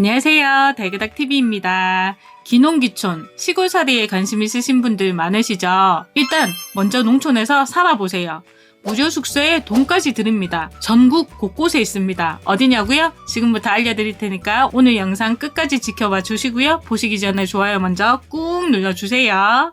안녕하세요. 달그닥TV입니다. 귀농귀촌, 시골살이에 관심 있으신 분들 많으시죠? 일단 먼저 농촌에서 살아보세요. 무료 숙소에 돈까지 드립니다. 전국 곳곳에 있습니다. 어디냐고요? 지금부터 알려드릴 테니까 오늘 영상 끝까지 지켜봐 주시고요. 보시기 전에 좋아요 먼저 꾹 눌러주세요.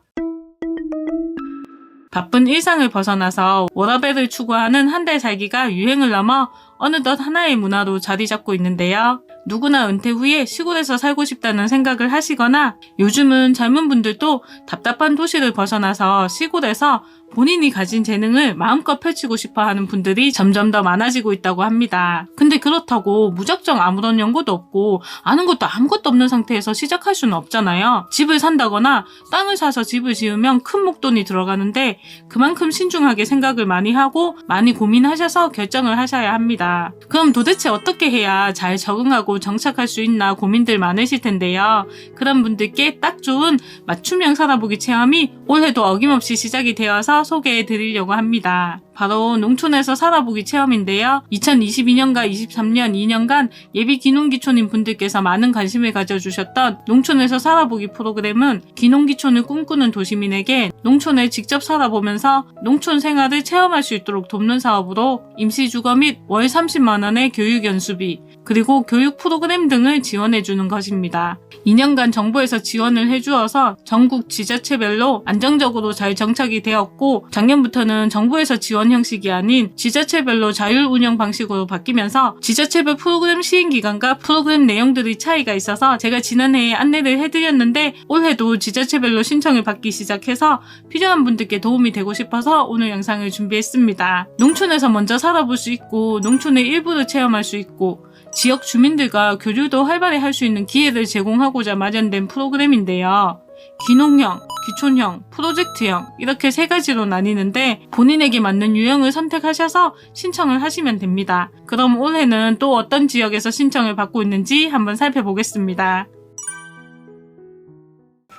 바쁜 일상을 벗어나서 워라밸을 추구하는 한 달 살기가 유행을 넘어 어느덧 하나의 문화로 자리 잡고 있는데요. 누구나 은퇴 후에 시골에서 살고 싶다는 생각을 하시거나 요즘은 젊은 분들도 답답한 도시를 벗어나서 시골에서 본인이 가진 재능을 마음껏 펼치고 싶어 하는 분들이 점점 더 많아지고 있다고 합니다. 근데 그렇다고 무작정 아무런 연고도 없고 아는 것도 아무것도 없는 상태에서 시작할 수는 없잖아요. 집을 산다거나 땅을 사서 집을 지으면 큰 목돈이 들어가는데 그만큼 신중하게 생각을 많이 하고 많이 고민하셔서 결정을 하셔야 합니다. 그럼 도대체 어떻게 해야 잘 적응하고 정착할 수 있나 고민들 많으실 텐데요. 그런 분들께 딱 좋은 맞춤형 살아보기 체험이 올해도 어김없이 시작이 되어서 소개해 드리려고 합니다. 바로 농촌에서 살아보기 체험인데요. 2022년과 23년 2년간 예비 귀농귀촌인 분들께서 많은 관심을 가져주셨던 농촌에서 살아보기 프로그램은 귀농귀촌을 꿈꾸는 도시민에게 농촌에 직접 살아보면서 농촌 생활을 체험할 수 있도록 돕는 사업으로 임시주거 및 월 30만원의 교육연수비 그리고 교육 프로그램 등을 지원해주는 것입니다. 2년간 정부에서 지원을 해주어서 전국 지자체별로 안정적으로 잘 정착이 되었고 작년부터는 정부에서 지원 형식이 아닌 지자체별로 자율 운영 방식으로 바뀌면서 지자체별 프로그램 시행 기간과 프로그램 내용들이 차이가 있어서 제가 지난해에 안내를 해드렸는데 올해도 지자체별로 신청을 받기 시작해서 필요한 분들께 도움이 되고 싶어서 오늘 영상을 준비했습니다. 농촌에서 먼저 살아볼 수 있고 농촌의 일부를 체험할 수 있고 지역 주민들과 교류도 활발히 할 수 있는 기회를 제공하고자 마련된 프로그램인데요. 귀농형, 귀촌형, 프로젝트형 이렇게 세 가지로 나뉘는데 본인에게 맞는 유형을 선택하셔서 신청을 하시면 됩니다. 그럼 올해는 또 어떤 지역에서 신청을 받고 있는지 한번 살펴보겠습니다.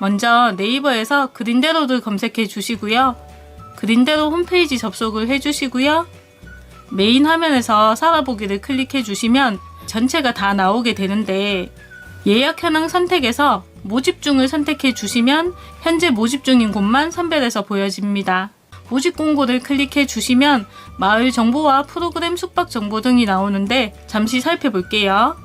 먼저 네이버에서 그린대로를 검색해 주시고요. 그린대로 홈페이지 접속을 해주시고요. 메인 화면에서 살아보기를 클릭해 주시면 전체가 다 나오게 되는데 예약 현황 선택에서 모집 중을 선택해 주시면 현재 모집 중인 곳만 선별해서 보여집니다. 모집 공고를 클릭해 주시면 마을 정보와 프로그램 숙박 정보 등이 나오는데 잠시 살펴볼게요.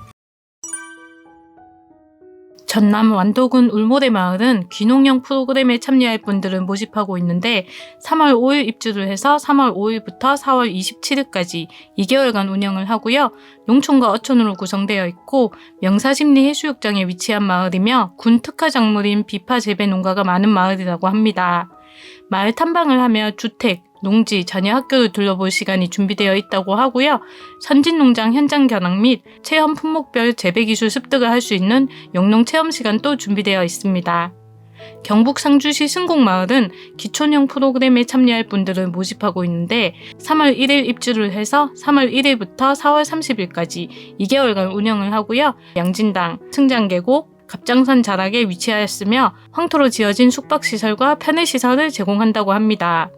전남 완도군 울모래 마을은 귀농형 프로그램에 참여할 분들을 모집하고 있는데 3월 5일 입주를 해서 3월 5일부터 4월 27일까지 2개월간 운영을 하고요. 농촌과 어촌으로 구성되어 있고 명사심리 해수욕장에 위치한 마을이며 군 특화작물인 비파 재배 농가가 많은 마을이라고 합니다. 마을 탐방을 하며 주택, 농지, 자녀 학교를 둘러볼 시간이 준비되어 있다고 하고요. 선진농장 현장 견학 및 체험 품목별 재배기술 습득을 할 수 있는 영농 체험 시간도 준비되어 있습니다. 경북 상주시 승곡마을은 기촌형 프로그램에 참여할 분들을 모집하고 있는데 3월 1일 입주를 해서 3월 1일부터 4월 30일까지 2개월간 운영을 하고요. 양진당, 승장계곡, 갑장산 자락에 위치하였으며 황토로 지어진 숙박시설과 편의시설을 제공한다고 합니다.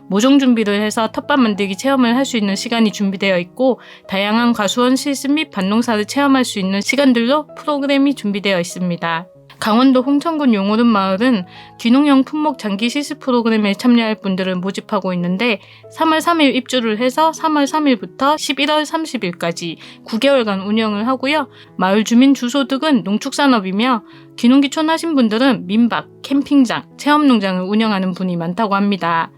모종 준비를 해서 텃밭 만들기 체험을 할 수 있는 시간이 준비되어 있고 다양한 과수원 실습 및 밭농사를 체험할 수 있는 시간들로 프로그램이 준비되어 있습니다. 강원도 홍천군 용오름 마을은 귀농형 품목 장기 실습 프로그램에 참여할 분들을 모집하고 있는데 3월 3일 입주를 해서 3월 3일부터 11월 30일까지 9개월간 운영을 하고요. 마을 주민 주소 등은 농축산업이며 귀농귀촌 하신 분들은 민박, 캠핑장, 체험농장을 운영하는 분이 많다고 합니다.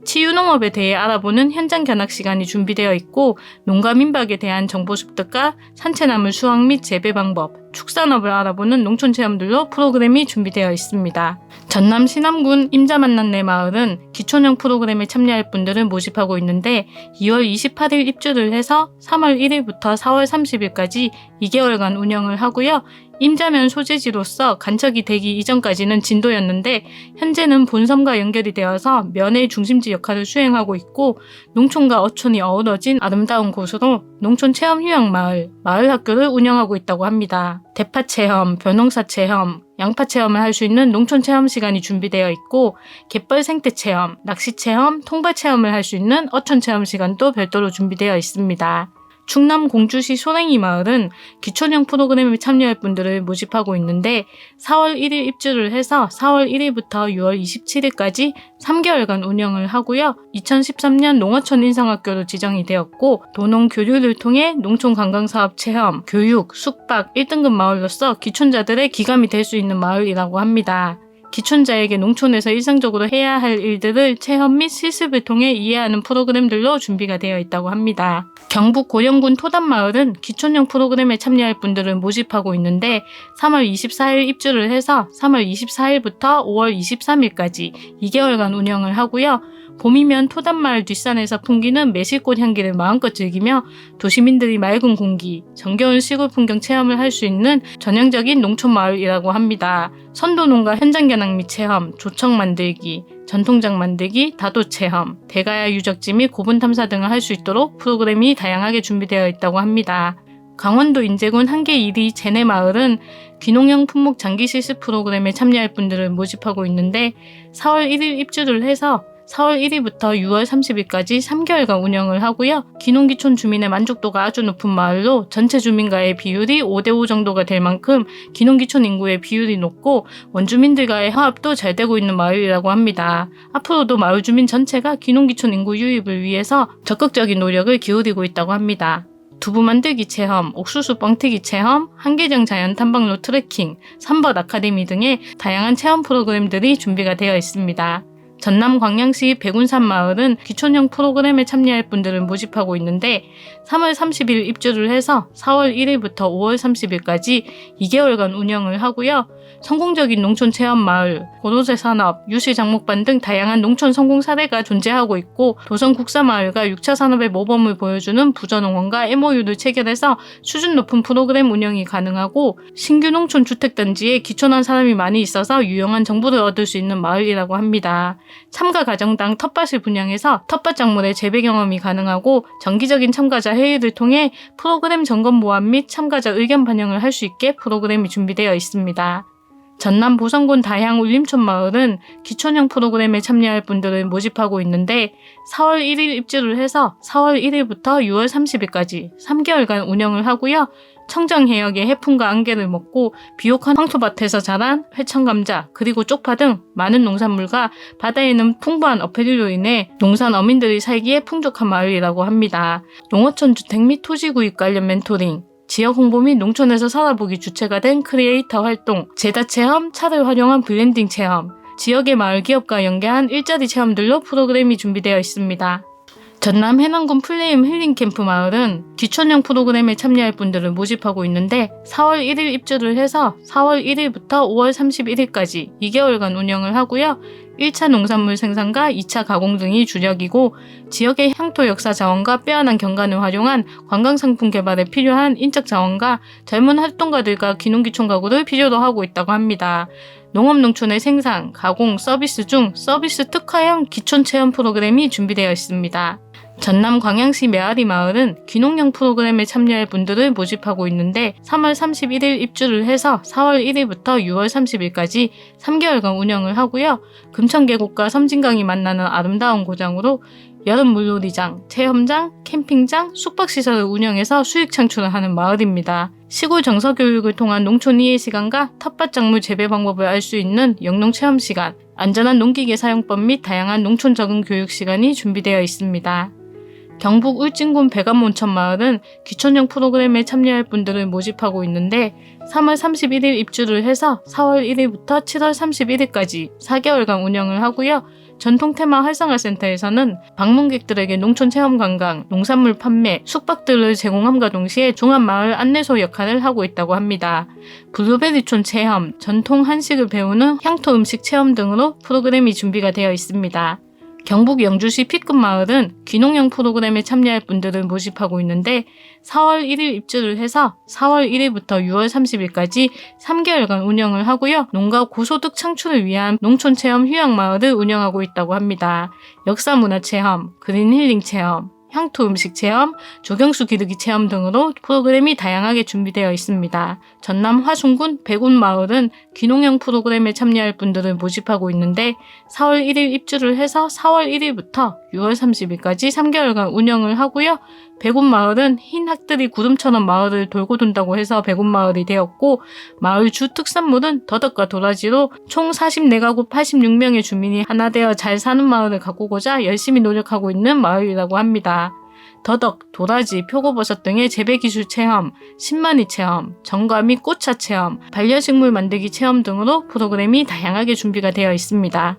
치유농업에 대해 알아보는 현장 견학 시간이 준비되어 있고 농가 민박에 대한 정보 습득과 산채나물 수확 및 재배 방법, 축산업을 알아보는 농촌 체험들로 프로그램이 준비되어 있습니다. 전남 신암군 임자만난내 마을은 기촌형 프로그램에 참여할 분들을 모집하고 있는데 2월 28일 입주를 해서 3월 1일부터 4월 30일까지 2개월간 운영을 하고요. 임자면 소재지로서 간척이 되기 이전까지는 진도였는데 현재는 본섬과 연결이 되어서 면의 중심지 역할을 수행하고 있고 농촌과 어촌이 어우러진 아름다운 곳으로 농촌 체험 휴양 마을 학교를 운영하고 있다고 합니다. 대파 체험, 벼농사 체험, 양파 체험을 할 수 있는 농촌 체험 시간이 준비되어 있고 갯벌 생태 체험, 낚시 체험, 통발 체험을 할 수 있는 어촌 체험 시간도 별도로 준비되어 있습니다. 충남 공주시 소랭이 마을은 기촌형 프로그램에 참여할 분들을 모집하고 있는데 4월 1일 입주를 해서 4월 1일부터 6월 27일까지 3개월간 운영을 하고요. 2013년 농어촌 인성학교로 지정이 되었고 도농 교류를 통해 농촌 관광사업 체험, 교육, 숙박 1등급 마을로서 기촌자들의 기감이 될 수 있는 마을이라고 합니다. 기촌자에게 농촌에서 일상적으로 해야 할 일들을 체험 및 실습을 통해 이해하는 프로그램들로 준비가 되어 있다고 합니다. 경북 고령군 토단마을은 기촌형 프로그램에 참여할 분들을 모집하고 있는데 3월 24일 입주를 해서 3월 24일부터 5월 23일까지 2개월간 운영을 하고요. 봄이면 토단마을 뒷산에서 풍기는 매실꽃 향기를 마음껏 즐기며 도시민들이 맑은 공기, 정겨운 시골 풍경 체험을 할 수 있는 전형적인 농촌마을이라고 합니다. 선도농가 현장 견학 및 체험, 조청 만들기, 전통장 만들기, 다도 체험, 대가야 유적지 및 고분 탐사 등을 할 수 있도록 프로그램이 다양하게 준비되어 있다고 합니다. 강원도 인제군 한계일이 제내마을은 귀농형 품목 장기 실습 프로그램에 참여할 분들을 모집하고 있는데 4월 1일 입주를 해서 4월 1일부터 6월 30일까지 3개월간 운영을 하고요. 귀농귀촌 주민의 만족도가 아주 높은 마을로 전체 주민과의 비율이 5대5 정도가 될 만큼 귀농귀촌 인구의 비율이 높고 원주민들과의 화합도 잘 되고 있는 마을이라고 합니다. 앞으로도 마을 주민 전체가 귀농귀촌 인구 유입을 위해서 적극적인 노력을 기울이고 있다고 합니다. 두부 만들기 체험, 옥수수 뻥튀기 체험, 한계정 자연 탐방로 트레킹, 삼벗 아카데미 등의 다양한 체험 프로그램들이 준비가 되어 있습니다. 전남 광양시 백운산 마을은 기촌형 프로그램에 참여할 분들을 모집하고 있는데 3월 30일 입주를 해서 4월 1일부터 5월 30일까지 2개월간 운영을 하고요. 성공적인 농촌 체험 마을, 고로쇠 산업, 유시 장목반 등 다양한 농촌 성공 사례가 존재하고 있고 도성 국사마을과 6차 산업의 모범을 보여주는 부전농원과 MOU를 체결해서 수준 높은 프로그램 운영이 가능하고 신규 농촌 주택단지에 기촌한 사람이 많이 있어서 유용한 정보를 얻을 수 있는 마을이라고 합니다. 참가 가정당 텃밭을 분양해서 텃밭 작물의 재배 경험이 가능하고 정기적인 참가자 회의를 통해 프로그램 점검 모함 및 참가자 의견 반영을 할 수 있게 프로그램이 준비되어 있습니다. 전남 보성군 다향 울림촌 마을은 기촌형 프로그램에 참여할 분들을 모집하고 있는데 4월 1일 입주를 해서 4월 1일부터 6월 30일까지 3개월간 운영을 하고요. 청정해역의 해풍과 안개를 먹고 비옥한 황토밭에서 자란 회청감자 그리고 쪽파 등 많은 농산물과 바다에는 풍부한 어패류로 인해 농산 어민들이 살기에 풍족한 마을이라고 합니다. 농어촌 주택 및 토지 구입 관련 멘토링, 지역 홍보 및 농촌에서 살아보기 주체가 된 크리에이터 활동, 제다 체험, 차를 활용한 블렌딩 체험, 지역의 마을 기업과 연계한 일자리 체험들로 프로그램이 준비되어 있습니다. 전남 해남군 플레임 힐링캠프 마을은 기촌형 프로그램에 참여할 분들을 모집하고 있는데 4월 1일 입주를 해서 4월 1일부터 5월 31일까지 2개월간 운영을 하고요. 1차 농산물 생산과 2차 가공 등이 주력이고 지역의 향토 역사 자원과 빼어난 경관을 활용한 관광상품 개발에 필요한 인적 자원과 젊은 활동가들과 귀농귀촌 가구를 필요로 하고 있다고 합니다. 농업농촌의 생산, 가공, 서비스 중 서비스 특화형 기촌 체험 프로그램이 준비되어 있습니다. 전남 광양시 메아리 마을은 귀농형 프로그램에 참여할 분들을 모집하고 있는데 3월 31일 입주를 해서 4월 1일부터 6월 30일까지 3개월간 운영을 하고요. 금천계곡과 섬진강이 만나는 아름다운 고장으로 여름 물놀이장, 체험장, 캠핑장, 숙박시설을 운영해서 수익 창출을 하는 마을입니다. 시골 정서교육을 통한 농촌 이해 시간과 텃밭 작물 재배 방법을 알 수 있는 영농 체험 시간, 안전한 농기계 사용법 및 다양한 농촌 적응 교육 시간이 준비되어 있습니다. 경북 울진군 백암온천 마을은 기촌형 프로그램에 참여할 분들을 모집하고 있는데 3월 31일 입주를 해서 4월 1일부터 7월 31일까지 4개월간 운영을 하고요. 전통 테마 활성화센터에서는 방문객들에게 농촌 체험 관광, 농산물 판매, 숙박들을 제공함과 동시에 종합마을 안내소 역할을 하고 있다고 합니다. 블루베리촌 체험, 전통 한식을 배우는 향토 음식 체험 등으로 프로그램이 준비가 되어 있습니다. 경북 영주시 피끝 마을은 귀농형 프로그램에 참여할 분들을 모집하고 있는데 4월 1일 입주를 해서 4월 1일부터 6월 30일까지 3개월간 운영을 하고요. 농가 고소득 창출을 위한 농촌 체험 휴양 마을을 운영하고 있다고 합니다. 역사 문화 체험, 그린 힐링 체험, 향토 음식 체험, 조경수 기르기 체험 등으로 프로그램이 다양하게 준비되어 있습니다. 전남 화순군 백운 마을은 귀농형 프로그램에 참여할 분들을 모집하고 있는데 4월 1일 입주를 해서 4월 1일부터 6월 30일까지 3개월간 운영을 하고요. 백운마을은 흰 학들이 구름처럼 마을을 돌고 돈다고 해서 백운마을이 되었고, 마을 주 특산물은 더덕과 도라지로 총 44가구 86명의 주민이 하나 되어 잘 사는 마을을 가꾸고자 열심히 노력하고 있는 마을이라고 합니다. 더덕, 도라지, 표고버섯 등의 재배기술 체험, 신만이 체험, 정과미 꽃차 체험, 반려식물 만들기 체험 등으로 프로그램이 다양하게 준비가 되어 있습니다.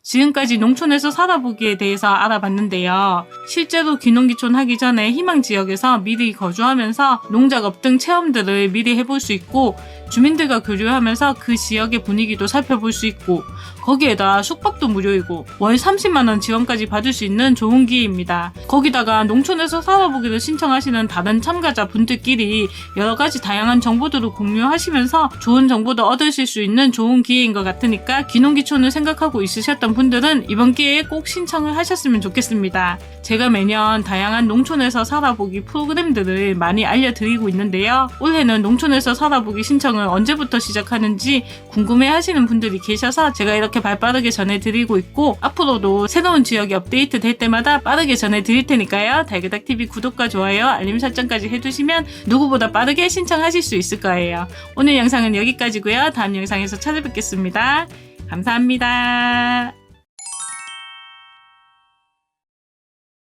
지금까지 농촌에서 살아보기에 대해서 알아봤는데요. 실제로 귀농귀촌 하기 전에 희망지역에서 미리 거주하면서 농작업 등 체험들을 미리 해볼 수 있고, 주민들과 교류하면서 그 지역의 분위기도 살펴볼 수 있고, 거기에다 숙박도 무료이고 월 30만원 지원까지 받을 수 있는 좋은 기회입니다. 거기다가 농촌에서 살아보기를 신청하시는 다른 참가자 분들끼리 여러가지 다양한 정보들을 공유하시면서 좋은 정보도 얻으실 수 있는 좋은 기회인 것 같으니까 귀농귀촌을 생각하고 있으셨던 분들은 이번 기회에 꼭 신청을 하셨으면 좋겠습니다. 제가 매년 다양한 농촌에서 살아보기 프로그램들을 많이 알려드리고 있는데요. 올해는 농촌에서 살아보기 신청을 언제부터 시작하는지 궁금해하시는 분들이 계셔서 제가 이렇게 발빠르게 전해드리고 있고, 앞으로도 새로운 지역이 업데이트 될 때마다 빠르게 전해드릴 테니까요. 달그닥TV 구독과 좋아요, 알림 설정까지 해두시면 누구보다 빠르게 신청하실 수 있을 거예요. 오늘 영상은 여기까지고요. 다음 영상에서 찾아뵙겠습니다. 감사합니다.